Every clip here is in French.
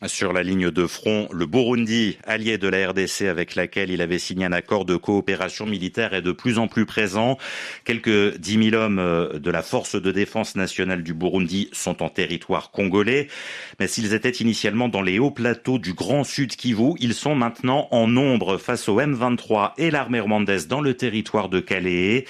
Sur la ligne de front, le Burundi, allié de la RDC avec laquelle il avait signé un accord de coopération militaire, est de plus en plus présent. Quelques 10 000 hommes de la force de défense nationale du Burundi sont en territoire congolais. Mais s'ils étaient initialement dans les hauts plateaux du Grand Sud Kivu, ils sont maintenant en nombre face au M23 et l'armée rwandaise dans le territoire de Calais.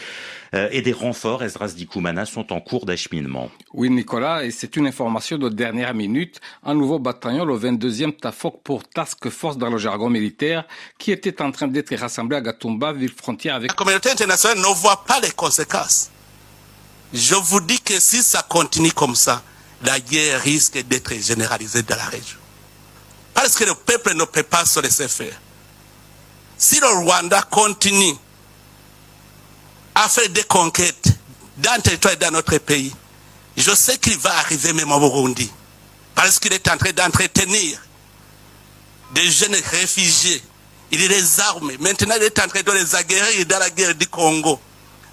Et des renforts, Esdras Dikoumana, sont en cours d'acheminement. Oui, Nicolas, et c'est une information de dernière minute. Un nouveau bataillon, le 22e TAFOC pour Task Force dans le jargon militaire, qui était en train d'être rassemblé à Gatumba, ville frontière avec... La communauté internationale ne voit pas les conséquences. Je vous dis que si ça continue comme ça, la guerre risque d'être généralisée dans la région. Parce que le peuple ne peut pas se laisser faire. Si le Rwanda continue à faire des conquêtes dans le territoire et dans notre pays, je sais qu'il va arriver même au Burundi. Parce qu'il est en train d'entretenir des jeunes réfugiés. Il les arme. Maintenant, il est en train de les aguerrir dans la guerre du Congo.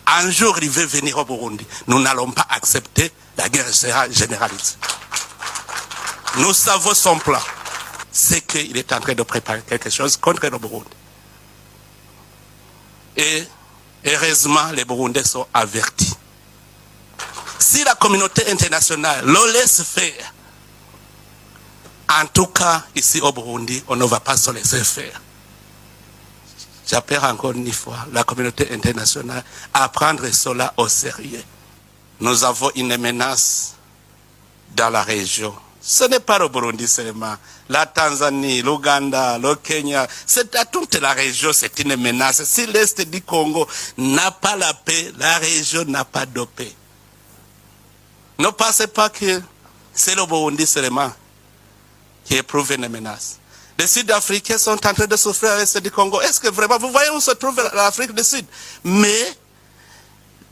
Un jour, il veut venir au Burundi. Nous n'allons pas accepter la guerre généralisée. Nous savons son plan. C'est qu'il est en train de préparer quelque chose contre le Burundi. Et heureusement, les Burundais sont avertis. Si la communauté internationale le laisse faire, en tout cas, ici au Burundi, on ne va pas se laisser faire. J'appelle encore une fois la communauté internationale à prendre cela au sérieux. Nous avons une menace dans la région. Ce n'est pas le Burundi seulement. La Tanzanie, l'Ouganda, le Kenya, c'est à toute la région, c'est une menace. Si l'Est du Congo n'a pas la paix, la région n'a pas de paix. Ne pensez pas que c'est le Burundi seulement qui éprouve une menace. Les Sud-Africains sont en train de souffrir à l'Est du Congo. Est-ce que vraiment, vous voyez où se trouve l'Afrique du Sud? Mais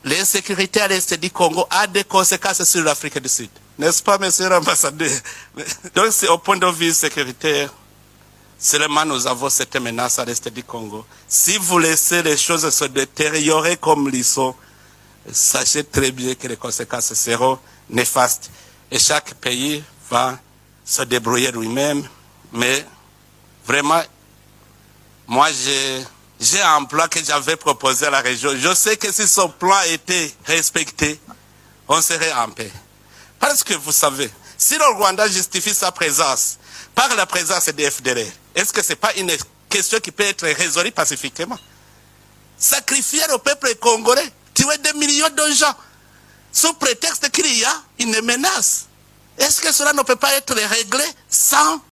l'insécurité à l'Est du Congo a des conséquences sur l'Afrique du Sud. N'est-ce pas, monsieur l'ambassadeur? Donc, c'est au point de vue sécuritaire, seulement nous avons cette menace à l'Est du Congo. Si vous laissez les choses se détériorer comme ils sont, sachez très bien que les conséquences seront néfastes. Et chaque pays va se débrouiller lui-même. Mais vraiment, moi, j'ai un plan que j'avais proposé à la région. Je sais que si ce plan était respecté, on serait en paix. Parce que vous savez, si le Rwanda justifie sa présence par la présence des FDLR, est-ce que ce n'est pas une question qui peut être résolue pacifiquement? Sacrifier le peuple congolais, tuer des millions de gens, sous prétexte qu'il y a une menace. Est-ce que cela ne peut pas être réglé sans